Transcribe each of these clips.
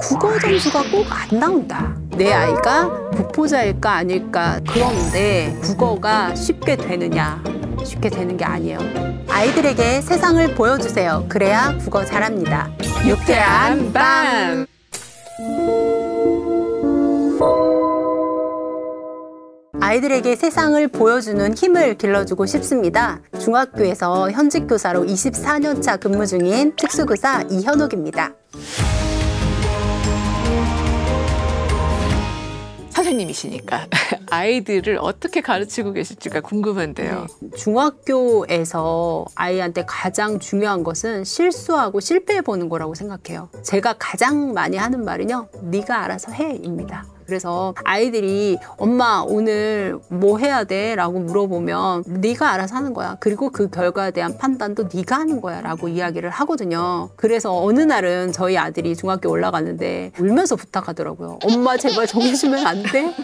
국어 점수가 꼭 안 나온다. 내 아이가 국보자일까 아닐까. 그런데 국어가 쉽게 되느냐? 쉽게 되는 게 아니에요. 아이들에게 세상을 보여주세요. 그래야 국어 잘합니다. 유쾌한 빵! 아이들에게 세상을 보여주는 힘을 길러주고 싶습니다. 중학교에서 현직 교사로 24년 차 근무 중인 특수교사 이현옥입니다. 선생님이시니까 아이들을 어떻게 가르치고 계실지가 궁금한데요. 중학교에서 아이한테 가장 중요한 것은 실수하고 실패해보는 거라고 생각해요. 제가 가장 많이 하는 말은요, 네가 알아서 해입니다. 그래서 아이들이 엄마 오늘 뭐 해야 돼? 라고 물어보면 네가 알아서 하는 거야. 그리고 그 결과에 대한 판단도 네가 하는 거야 라고 이야기를 하거든요. 그래서 어느 날은 저희 아들이 중학교 올라가는데 울면서 부탁하더라고요. 엄마 제발 정해주면 안 돼?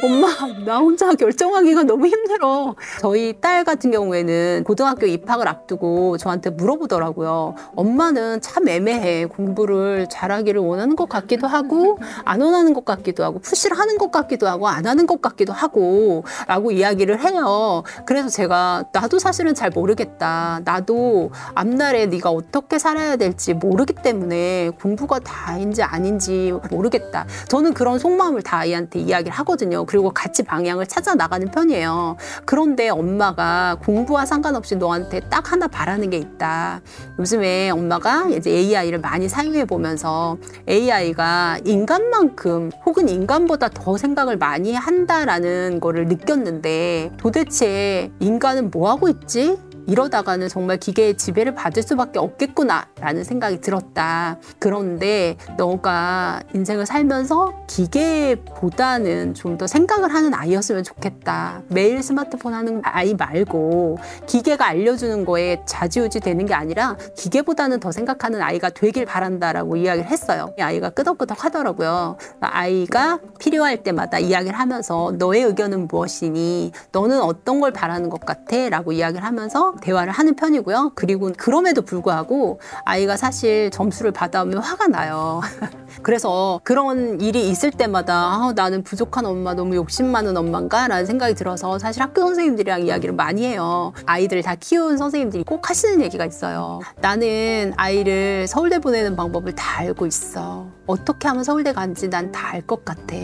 엄마 나 혼자 결정하기가 너무 힘들어. 저희 딸 같은 경우에는 고등학교 입학을 앞두고 저한테 물어보더라고요. 엄마는 참 애매해. 공부를 잘하기를 원하는 것 같기도 하고 안 원하는 것 같기도 하고 푸시를 하는 것 같기도 하고 안 하는 것 같기도 하고 라고 이야기를 해요. 그래서 제가 나도 사실은 잘 모르겠다. 나도 앞날에 네가 어떻게 살아야 될지 모르기 때문에 공부가 다인지 아닌지 모르겠다. 저는 그런 속마음을 다 아이한테 이야기를 하거든요. 그리고 같이 방향을 찾아 나가는 편이에요. 그런데 엄마가 공부와 상관없이 너한테 딱 하나 바라는 게 있다. 요즘에 엄마가 이제 AI를 많이 사용해 보면서 AI가 인간만큼 혹은 인간보다 더 생각을 많이 한다라는 거를 느꼈는데 도대체 인간은 뭐 하고 있지? 이러다가는 정말 기계의 지배를 받을 수밖에 없겠구나 라는 생각이 들었다. 그런데 너가 인생을 살면서 기계보다는 좀 더 생각을 하는 아이였으면 좋겠다. 매일 스마트폰 하는 아이 말고 기계가 알려주는 거에 좌지우지 되는 게 아니라 기계보다는 더 생각하는 아이가 되길 바란다라고 이야기를 했어요. 아이가 끄덕끄덕 하더라고요. 아이가 필요할 때마다 이야기를 하면서 너의 의견은 무엇이니? 너는 어떤 걸 바라는 것 같아? 라고 이야기를 하면서 대화를 하는 편이고요. 그리고 그럼에도 불구하고 아이가 사실 점수를 받아오면 화가 나요. 그래서 그런 일이 있을 때마다 나는 부족한 엄마, 너무 욕심 많은 엄마인가? 라는 생각이 들어서 사실 학교 선생님들이랑 이야기를 많이 해요. 아이들을 다 키운 선생님들이 꼭 하시는 얘기가 있어요. 나는 아이를 서울대 보내는 방법을 다 알고 있어. 어떻게 하면 서울대 가는지 난 다 알 것 같아.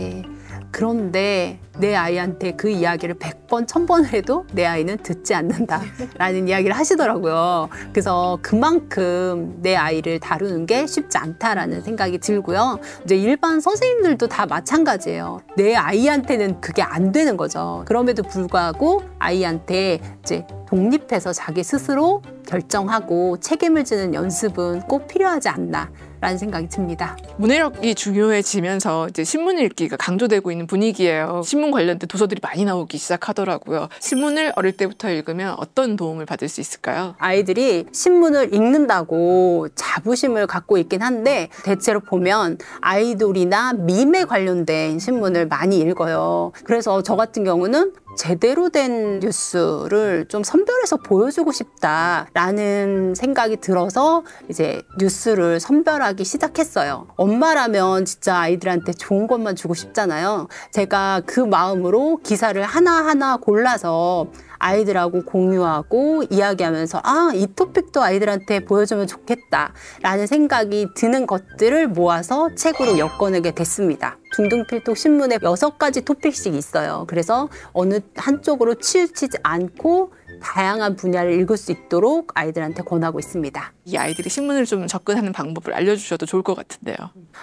그런데 내 아이한테 그 이야기를 100번, 1000번을 해도 내 아이는 듣지 않는다 라는 이야기를 하시더라고요. 그래서 그만큼 내 아이를 다루는 게 쉽지 않다라는 생각이 들고요. 이제 일반 선생님들도 다 마찬가지예요. 내 아이한테는 그게 안 되는 거죠. 그럼에도 불구하고 아이한테 이제 독립해서 자기 스스로 결정하고 책임을 지는 연습은 꼭 필요하지 않나 라는 생각이 듭니다. 문해력이 중요해지면서 이제 신문 읽기가 강조되고 있는 분위기예요. 신문 관련된 도서들이 많이 나오기 시작하더라고요. 신문을 어릴 때부터 읽으면 어떤 도움을 받을 수 있을까요? 아이들이 신문을 읽는다고 자부심을 갖고 있긴 한데 대체로 보면 아이돌이나 밈에 관련된 신문을 많이 읽어요. 그래서 저 같은 경우는 제대로 된 뉴스를 좀 선별해서 보여주고 싶다라는 생각이 들어서 이제 뉴스를 선별하기 시작했어요. 엄마라면 진짜 아이들한테 좋은 것만 주고 싶잖아요. 제가 그 마음으로 기사를 하나하나 골라서 아이들하고 공유하고 이야기하면서 이 토픽도 아이들한테 보여주면 좋겠다 라는 생각이 드는 것들을 모아서 책으로 엮어내게 됐습니다. 중등필독 신문에 6가지 토픽씩 있어요. 그래서 어느 한쪽으로 치우치지 않고 다양한 분야를 읽을 수 있도록 아이들한테 권하고 있습니다. 이 아이들이 신문을 좀 접근하는 방법을 알려주셔도 좋을 것 같은데요.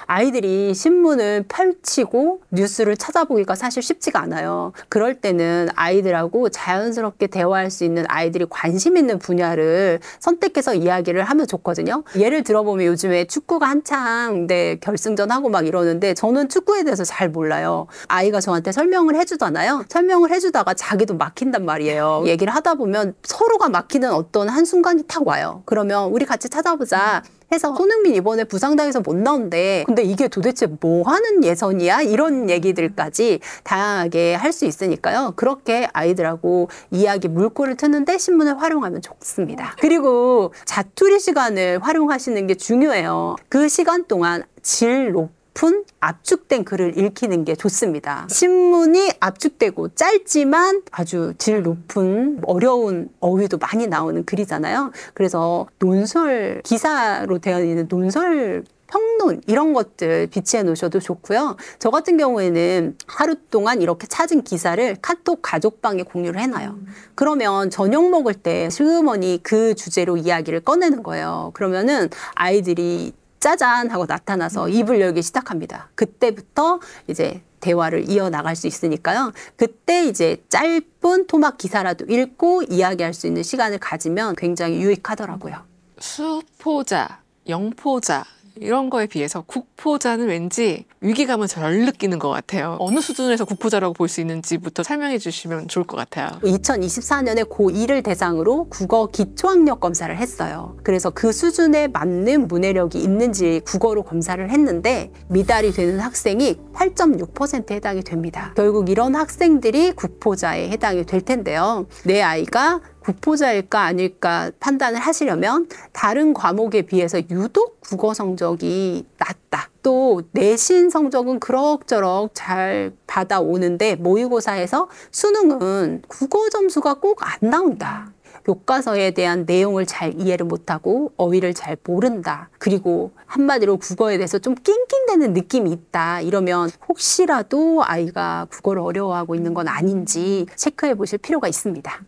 아이들이 신문을 펼치고 뉴스를 찾아보기가 사실 쉽지가 않아요. 그럴 때는 아이들하고 자연스럽게 대화할 수 있는 아이들이 관심 있는 분야를 선택해서 이야기를 하면 좋거든요. 예를 들어보면 요즘에 축구가 한창 결승전하고 막 이러는데 저는 축구에 대해서 잘 몰라요. 아이가 저한테 설명을 해주잖아요. 설명을 해주다가 자기도 막힌단 말이에요. 얘기를 하다 보면 보면 서로가 막히는 어떤 한순간이 탁 와요. 그러면 우리 같이 찾아보자 해서 손흥민 이번에 부상당해서 못 나온대. 근데 이게 도대체 뭐 하는 예선이야? 이런 얘기들까지 다양하게 할 수 있으니까요. 그렇게 아이들하고 이야기 물꼬를 트는데 신문을 활용하면 좋습니다. 그리고 자투리 시간을 활용하시는 게 중요해요. 그 시간 동안 질 높은 압축된 글을 읽히는 게 좋습니다. 신문이 압축되고 짧지만 아주 질 높은 어려운 어휘도 많이 나오는 글이잖아요. 그래서 논설, 기사로 되어 있는 논설 평론 이런 것들 비치해 놓으셔도 좋고요. 저 같은 경우에는 하루 동안 이렇게 찾은 기사를 카톡 가족방에 공유를 해놔요. 그러면 저녁 먹을 때 시어머니 그 주제로 이야기를 꺼내는 거예요. 그러면은 아이들이 짜잔 하고 나타나서 입을 열기 시작합니다. 그때부터 이제 대화를 이어나갈 수 있으니까요. 그때 이제 짧은 토막 기사라도 읽고 이야기할 수 있는 시간을 가지면 굉장히 유익하더라고요. 수포자, 영포자 이런 거에 비해서 국포자는 왠지 위기감을 덜 느끼는 것 같아요. 어느 수준에서 국포자라고 볼 수 있는지부터 설명해 주시면 좋을 것 같아요. 2024년에 고2를 대상으로 국어 기초학력 검사를 했어요. 그래서 그 수준에 맞는 문해력이 있는지 국어로 검사를 했는데 미달이 되는 학생이 8.6%에 해당이 됩니다. 결국 이런 학생들이 국포자에 해당이 될 텐데요. 내 아이가 국포자일까 아닐까 판단을 하시려면 다른 과목에 비해서 유독 국어 성적이 낮다. 또 내신 성적은 그럭저럭 잘 받아오는데 모의고사에서 수능은 국어 점수가 꼭 안 나온다. 교과서에 대한 내용을 잘 이해를 못하고 어휘를 잘 모른다. 그리고 한마디로 국어에 대해서 좀 낑낑대는 느낌이 있다. 이러면 혹시라도 아이가 국어를 어려워하고 있는 건 아닌지 체크해 보실 필요가 있습니다.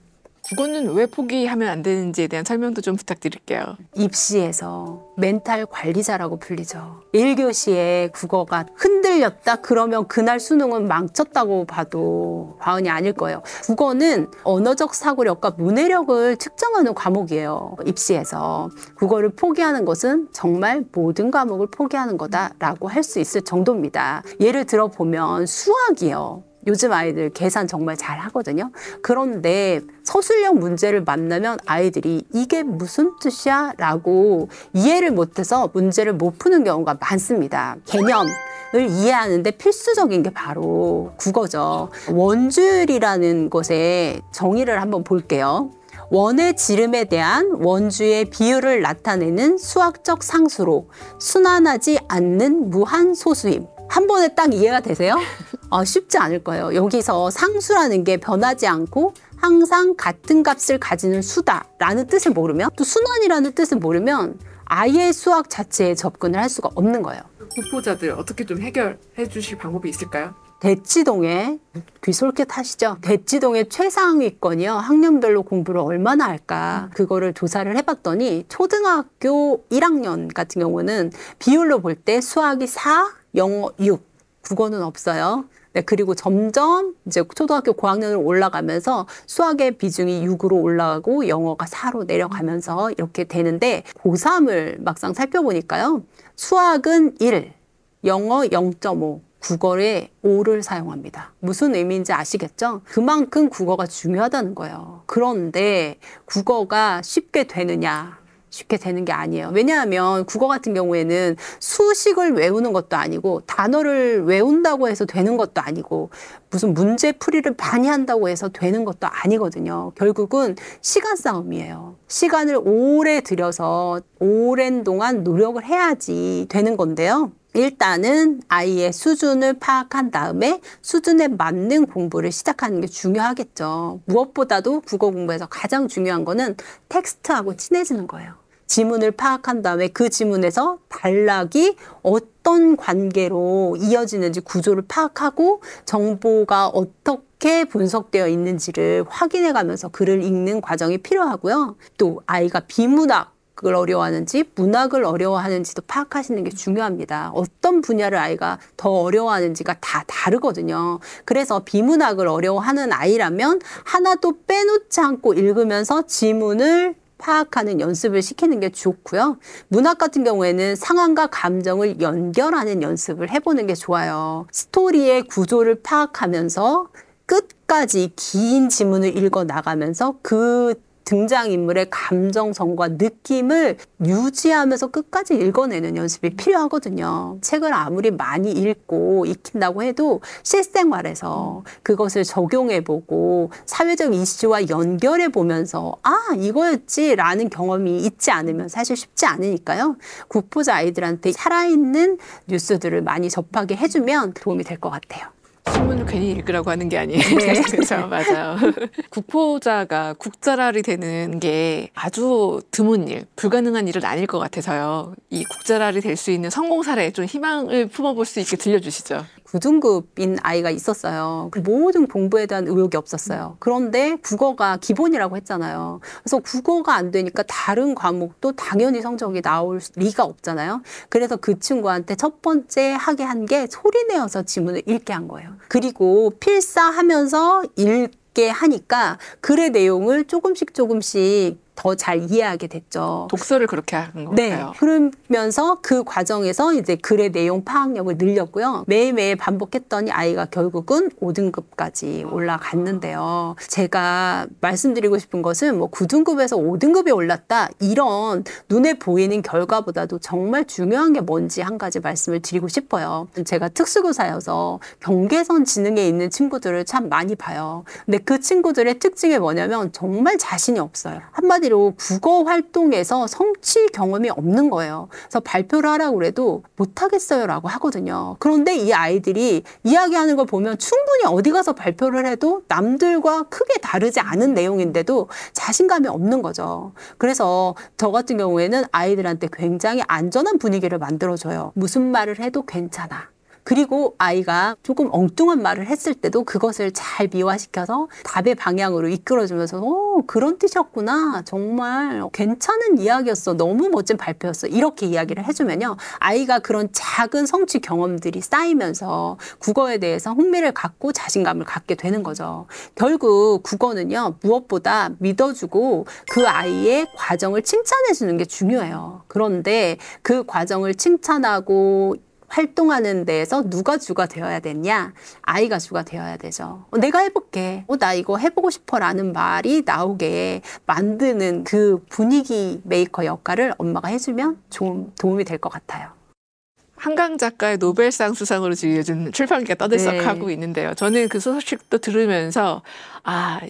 국어는 왜 포기하면 안 되는지에 대한 설명도 좀 부탁드릴게요. 입시에서 멘탈 관리자라고 불리죠. 1교시에 국어가 흔들렸다? 그러면 그날 수능은 망쳤다고 봐도 과언이 아닐 거예요. 국어는 언어적 사고력과 문해력을 측정하는 과목이에요. 입시에서. 국어를 포기하는 것은 정말 모든 과목을 포기하는 거다라고 할 수 있을 정도입니다. 예를 들어 보면 수학이요. 요즘 아이들 계산 정말 잘 하거든요. 그런데 서술형 문제를 만나면 아이들이 이게 무슨 뜻이야? 라고 이해를 못해서 문제를 못 푸는 경우가 많습니다. 개념을 이해하는데 필수적인 게 바로 국어죠. 원줄이라는 것의 정의를 한번 볼게요. 원의 지름에 대한 원주의 비율을 나타내는 수학적 상수로 순환하지 않는 무한소수임. 한 번에 딱 이해가 되세요? 쉽지 않을 거예요. 여기서 상수라는 게 변하지 않고 항상 같은 값을 가지는 수다라는 뜻을 모르면, 또 순환이라는 뜻을 모르면 아예 수학 자체에 접근을 할 수가 없는 거예요. 국포자들 어떻게 좀 해결해 주실 방법이 있을까요? 대치동에 귀 솔깃하시죠? 대치동의 최상위권이요. 학년별로 공부를 얼마나 할까? 그거를 조사를 해봤더니 초등학교 1학년 같은 경우는 비율로 볼 때 수학이 4, 영어 6, 국어는 없어요. 네, 그리고 점점 이제 초등학교 고학년으로 올라가면서 수학의 비중이 6으로 올라가고 영어가 4로 내려가면서 이렇게 되는데 고3을 막상 살펴보니까요. 수학은 1, 영어 0.5, 국어에 5를 사용합니다. 무슨 의미인지 아시겠죠? 그만큼 국어가 중요하다는 거예요. 그런데 국어가 쉽게 되느냐? 쉽게 되는 게 아니에요. 왜냐하면 국어 같은 경우에는 수식을 외우는 것도 아니고 단어를 외운다고 해서 되는 것도 아니고 무슨 문제풀이를 많이 한다고 해서 되는 것도 아니거든요. 결국은 시간 싸움이에요. 시간을 오래 들여서 오랜 동안 노력을 해야지 되는 건데요. 일단은 아이의 수준을 파악한 다음에 수준에 맞는 공부를 시작하는 게 중요하겠죠. 무엇보다도 국어 공부에서 가장 중요한 거는 텍스트하고 친해지는 거예요. 지문을 파악한 다음에 그 지문에서 단락이 어떤 관계로 이어지는지 구조를 파악하고 정보가 어떻게 분석되어 있는지를 확인해 가면서 글을 읽는 과정이 필요하고요. 또 아이가 비문학을 어려워하는지 문학을 어려워하는지도 파악하시는 게 중요합니다. 어떤 분야를 아이가 더 어려워하는지가 다 다르거든요. 그래서 비문학을 어려워하는 아이라면 하나도 빼놓지 않고 읽으면서 지문을 파악하는 연습을 시키는 게 좋고요. 문학 같은 경우에는 상황과 감정을 연결하는 연습을 해보는 게 좋아요. 스토리의 구조를 파악하면서 끝까지 긴 지문을 읽어 나가면서 그 등장인물의 감정선과 느낌을 유지하면서 끝까지 읽어내는 연습이 필요하거든요. 책을 아무리 많이 읽고 익힌다고 해도 실생활에서 그것을 적용해보고 사회적 이슈와 연결해보면서 이거였지라는 경험이 있지 않으면 사실 쉽지 않으니까요. 국포자 아이들한테 살아있는 뉴스들을 많이 접하게 해주면 도움이 될 것 같아요. 신문을 괜히 읽으라고 하는 게 아니에요. 네. 그렇죠. 맞아요. 국포자가 국자랄이 되는 게 아주 드문 일, 불가능한 일은 아닐 것 같아서요. 이 국자랄이 될 수 있는 성공 사례에 좀 희망을 품어볼 수 있게 들려주시죠. 9등급인 아이가 있었어요. 모든 공부에 대한 의욕이 없었어요. 그런데 국어가 기본이라고 했잖아요. 그래서 국어가 안 되니까 다른 과목도 당연히 성적이 나올 리가 없잖아요. 그래서 그 친구한테 첫 번째 하게 한 게 소리 내어서 지문을 읽게 한 거예요. 그리고 필사하면서 읽게 하니까 글의 내용을 조금씩 더 잘 이해하게 됐죠. 독서를 그렇게 하는 것 네. 같아요. 그러면서 그 과정에서 이제 글의 내용 파악력을 늘렸고요. 매일매일 반복했더니 아이가 결국은 5등급까지 올라갔는데요. 제가 말씀드리고 싶은 것은 9등급에서 5등급이 올랐다 이런 눈에 보이는 결과보다도 정말 중요한 게 뭔지 한 가지 말씀을 드리고 싶어요. 제가 특수교사여서 경계선 지능에 있는 친구들을 참 많이 봐요. 근데 그 친구들의 특징이 뭐냐면 정말 자신이 없어요. 한마디로 국어 활동에서 성취 경험이 없는 거예요. 그래서 발표를 하라고 해도 못하겠어요 라고 하거든요. 그런데 이 아이들이 이야기하는 걸 보면 충분히 어디 가서 발표를 해도 남들과 크게 다르지 않은 내용인데도 자신감이 없는 거죠. 그래서 저 같은 경우에는 아이들한테 굉장히 안전한 분위기를 만들어줘요. 무슨 말을 해도 괜찮아. 그리고 아이가 조금 엉뚱한 말을 했을 때도 그것을 잘 미화시켜서 답의 방향으로 이끌어주면서 그런 뜻이었구나. 정말 괜찮은 이야기였어. 너무 멋진 발표였어. 이렇게 이야기를 해주면요. 아이가 그런 작은 성취 경험들이 쌓이면서 국어에 대해서 흥미를 갖고 자신감을 갖게 되는 거죠. 결국 국어는요. 무엇보다 믿어주고 그 아이의 과정을 칭찬해주는 게 중요해요. 그런데 그 과정을 칭찬하고 활동하는 데에서 누가 주가 되어야 되냐? 아이가 주가 되어야 되죠. 내가 해볼게. 나 이거 해보고 싶어 라는 말이 나오게 만드는 그 분위기 메이커 역할을 엄마가 해주면 좀 도움이 될 것 같아요. 한강 작가의 노벨상 수상으로 지금 요즘 출판기가 떠들썩하고 있는데요. 저는 그 소식도 들으면서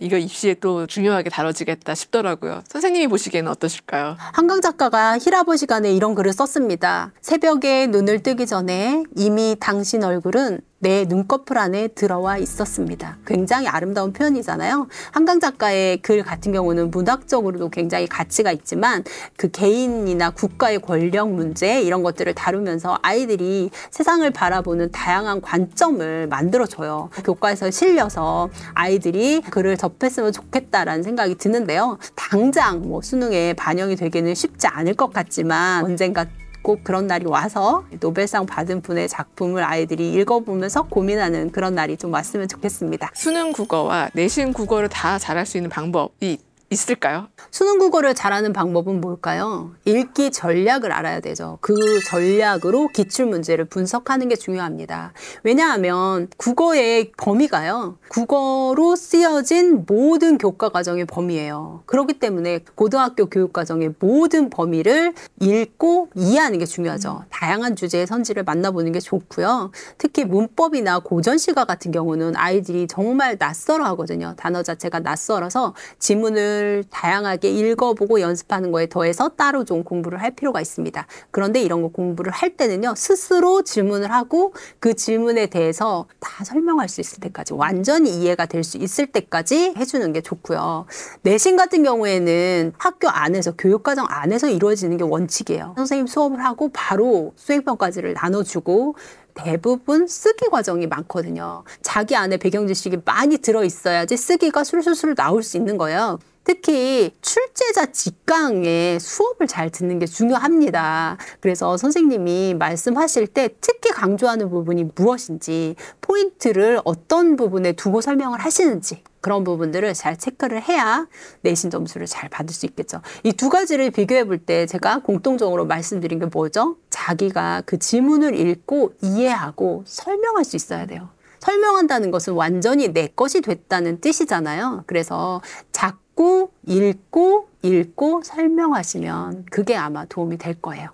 이거 입시에 또 중요하게 다뤄지겠다 싶더라고요. 선생님이 보시기에는 어떠실까요? 한강 작가가 히라보 시간에 이런 글을 썼습니다. 새벽에 눈을 뜨기 전에 이미 당신 얼굴은 내 눈꺼풀 안에 들어와 있었습니다. 굉장히 아름다운 표현이잖아요. 한강 작가의 글 같은 경우는 문학적으로도 굉장히 가치가 있지만 그 개인이나 국가의 권력 문제 이런 것들을 다루면서 아이들이 세상을 바라보는 다양한 관점을 만들어줘요. 교과에서 실려서 아이들이 글을 접했으면 좋겠다라는 생각이 드는데요. 당장 수능에 반영이 되기는 쉽지 않을 것 같지만 언젠가 꼭 그런 날이 와서 노벨상 받은 분의 작품을 아이들이 읽어보면서 고민하는 그런 날이 좀 왔으면 좋겠습니다. 수능 국어와 내신 국어를 다 잘할 수 있는 방법이 있을까요? 수능 국어를 잘하는 방법은 뭘까요? 읽기 전략을 알아야 되죠. 그 전략으로 기출문제를 분석하는 게 중요합니다. 왜냐하면 국어의 범위가요. 국어로 쓰여진 모든 교과과정의 범위예요. 그렇기 때문에 고등학교 교육과정의 모든 범위를 읽고 이해하는 게 중요하죠. 다양한 주제의 선지를 만나보는 게 좋고요. 특히 문법이나 고전시가 같은 경우는 아이들이 정말 낯설어 하거든요. 단어 자체가 낯설어서 지문을 다양하게 읽어보고 연습하는 거에 더해서 따로 좀 공부를 할 필요가 있습니다. 그런데 이런 거 공부를 할 때는요. 스스로 질문을 하고 그 질문에 대해서 다 설명할 수 있을 때까지 완전히 이해가 될 수 있을 때까지 해주는 게 좋고요. 내신 같은 경우에는 학교 안에서 교육과정 안에서 이루어지는 게 원칙이에요. 선생님 수업을 하고 바로 수행평가지를 나눠주고 대부분 쓰기 과정이 많거든요. 자기 안에 배경 지식이 많이 들어있어야지 쓰기가 술술술 나올 수 있는 거예요. 특히 출제자 직강의 수업을 잘 듣는 게 중요합니다. 그래서 선생님이 말씀하실 때 특히 강조하는 부분이 무엇인지, 포인트를 어떤 부분에 두고 설명을 하시는지 그런 부분들을 잘 체크를 해야 내신 점수를 잘 받을 수 있겠죠. 이 두 가지를 비교해 볼 때 제가 공통적으로 말씀드린 게 뭐죠? 자기가 그 지문을 읽고 이해하고 설명할 수 있어야 돼요. 설명한다는 것은 완전히 내 것이 됐다는 뜻이잖아요. 그래서 자꾸 읽고 설명하시면 그게 아마 도움이 될 거예요.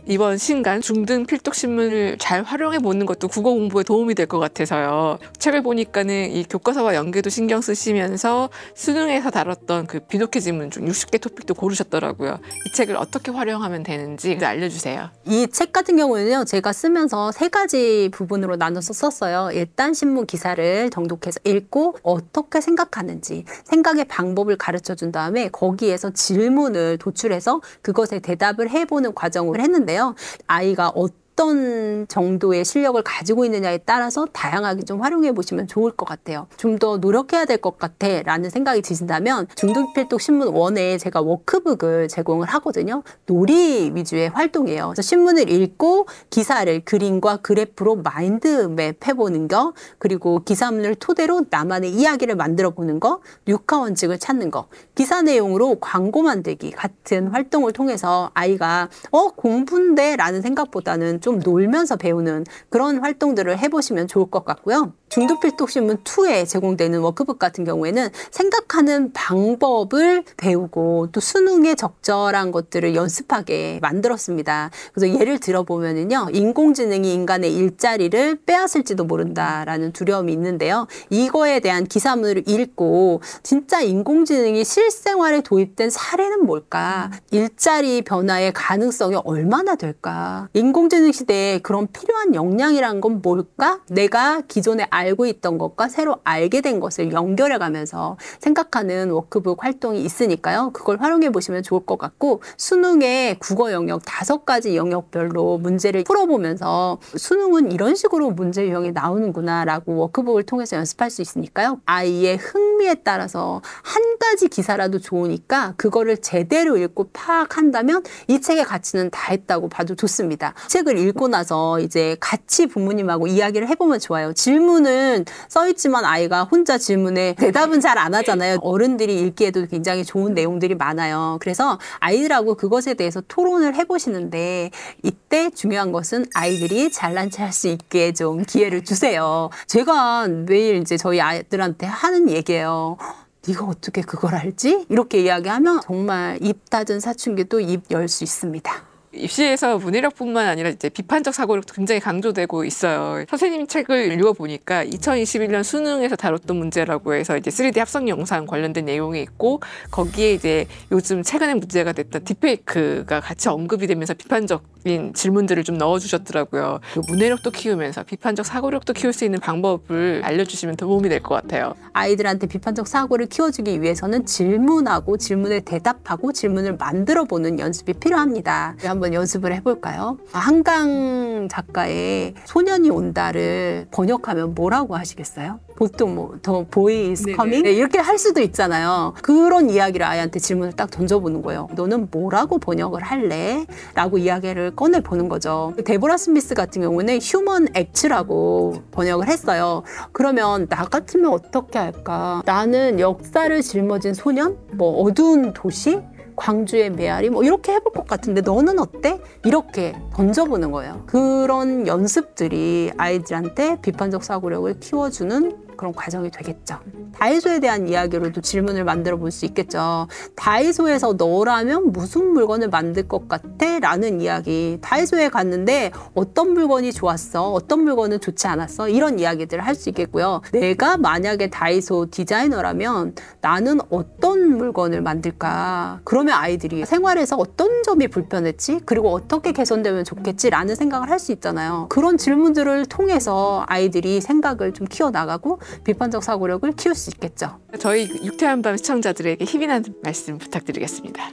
이번 신간 중등 필독 신문을 잘 활용해 보는 것도 국어 공부에 도움이 될 것 같아서요. 책을 보니까는 이 교과서와 연계도 신경 쓰시면서 수능에서 다뤘던 그 비독해 지문 중 60개 토픽도 고르셨더라고요. 이 책을 어떻게 활용하면 되는지 알려주세요. 이 책 같은 경우는요, 제가 쓰면서 3가지 부분으로 나눠서 썼어요. 일단 신문 기사를 정독해서 읽고 어떻게 생각하는지 생각의 방법을 가르쳐 준 다음에 거기에서 질문을 도출해서 그것에 대답을 해보는 과정을 했는데요. 아이가 어떤 정도의 실력을 가지고 있느냐에 따라서 다양하게 좀 활용해 보시면 좋을 것 같아요. 좀 더 노력해야 될 것 같아 라는 생각이 드신다면 중등필독 신문 1에 제가 워크북을 제공을 하거든요. 놀이 위주의 활동이에요. 그래서 신문을 읽고 기사를 그림과 그래프로 마인드맵 해보는 거, 그리고 기사문을 토대로 나만의 이야기를 만들어 보는 거, 육하 원칙을 찾는 거, 기사 내용으로 광고 만들기 같은 활동을 통해서 아이가 공부인데 라는 생각보다는 좀 놀면서 배우는 그런 활동들을 해보시면 좋을 것 같고요. 중등필독신문 2에 제공되는 워크북 같은 경우에는 생각하는 방법을 배우고 또 수능에 적절한 것들을 연습하게 만들었습니다. 그래서 예를 들어보면요, 인공지능이 인간의 일자리를 빼앗을지도 모른다라는 두려움이 있는데요. 이거에 대한 기사문을 읽고 진짜 인공지능이 실생활에 도입된 사례는 뭘까? 일자리 변화의 가능성이 얼마나 될까? 인공지능 시대에 그런 필요한 역량이란 건 뭘까? 내가 기존에 알고 있던 것과 새로 알게 된 것을 연결해 가면서 생각하는 워크북 활동이 있으니까요. 그걸 활용해 보시면 좋을 것 같고, 수능의 국어 영역 5가지 영역별로 문제를 풀어보면서 수능은 이런 식으로 문제 유형이 나오는구나 라고 워크북을 통해서 연습할 수 있으니까요. 아이의 흥미에 따라서 한 가지 기사라도 좋으니까 그거를 제대로 읽고 파악한다면 이 책의 가치는 다 했다고 봐도 좋습니다. 책을 읽고 나서 이제 같이 부모님하고 이야기를 해보면 좋아요. 질문은 써있지만 아이가 혼자 질문에 대답은 잘 안 하잖아요. 어른들이 읽기에도 굉장히 좋은 내용들이 많아요. 그래서 아이들하고 그것에 대해서 토론을 해보시는데, 이때 중요한 것은 아이들이 잘난 체 할 수 있게 좀 기회를 주세요. 제가 매일 이제 저희 아이들한테 하는 얘기예요. 네가 어떻게 그걸 알지? 이렇게 이야기하면 정말 입 닫은 사춘기도 입 열 수 있습니다. 입시에서 문해력뿐만 아니라 이제 비판적 사고력도 굉장히 강조되고 있어요. 선생님 책을 읽어보니까 2021년 수능에서 다뤘던 문제라고 해서 이제 3D 합성 영상 관련된 내용이 있고, 거기에 이제 요즘 최근에 문제가 됐던 딥페이크가 같이 언급이 되면서 비판적인 질문들을 좀 넣어주셨더라고요. 문해력도 키우면서 비판적 사고력도 키울 수 있는 방법을 알려주시면 도움이 될 것 같아요. 아이들한테 비판적 사고를 키워주기 위해서는 질문하고 질문에 대답하고 질문을 만들어보는 연습이 필요합니다. 한번 연습을 해볼까요? 한강 작가의 소년이 온다를 번역하면 뭐라고 하시겠어요? 보통 뭐 The boy is coming? 네, 이렇게 할 수도 있잖아요. 그런 이야기를 아이한테 질문을 딱 던져보는 거예요. 너는 뭐라고 번역을 할래? 라고 이야기를 꺼내보는 거죠. 데보라 스미스 같은 경우는 휴먼 액츠라고 번역을 했어요. 그러면 나 같으면 어떻게 할까? 나는 역사를 짊어진 소년? 뭐 어두운 도시? 광주의 메아리 뭐 이렇게 해볼 것 같은데 너는 어때? 이렇게 던져보는 거예요. 그런 연습들이 아이들한테 비판적 사고력을 키워주는 그런 과정이 되겠죠. 다이소에 대한 이야기로도 질문을 만들어 볼 수 있겠죠. 다이소에서 너라면 무슨 물건을 만들 것 같아? 라는 이야기. 다이소에 갔는데 어떤 물건이 좋았어? 어떤 물건은 좋지 않았어? 이런 이야기들을 할 수 있겠고요. 내가 만약에 다이소 디자이너라면 나는 어떤 물건을 만들까? 그러면 아이들이 생활에서 어떤 점이 불편했지? 그리고 어떻게 개선되면 좋겠지? 라는 생각을 할 수 있잖아요. 그런 질문들을 통해서 아이들이 생각을 좀 키워나가고 비판적 사고력을 키울 수 있겠죠. 저희 유쾌한 밤 시청자들에게 힘이 나는 말씀 부탁드리겠습니다.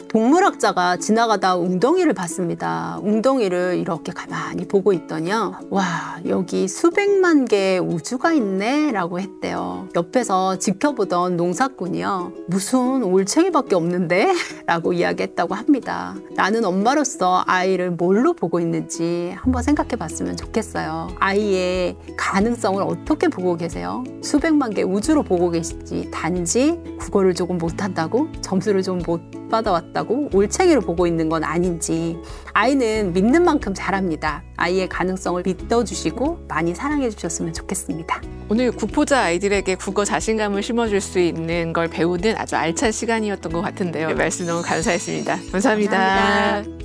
동물학자가 지나가다 웅덩이를 봤습니다. 웅덩이를 이렇게 가만히 보고 있더니요, 와, 여기 수백만 개의 우주가 있네 라고 했대요. 옆에서 지켜보던 농사꾼이요, 무슨 올챙이밖에 없는데? 라고 이야기했다고 합니다. 나는 엄마로서 아이를 뭘로 보고 있는지 한번 생각해 봤으면 좋겠어요. 아이의 가능성을 어떻게 보고 계세요? 수백만 개 우주로 보고 계시지, 단지 국어를 조금 못한다고? 점수를 좀 못 받아왔다고 올챙이로 보고 있는 건 아닌지, 아이는 믿는 만큼 잘합니다. 아이의 가능성을 믿어주시고 많이 사랑해 주셨으면 좋겠습니다. 오늘 국포자 아이들에게 국어 자신감을 심어줄 수 있는 걸 배우는 아주 알찬 시간이었던 것 같은데요. 말씀 너무 감사했습니다. 감사합니다.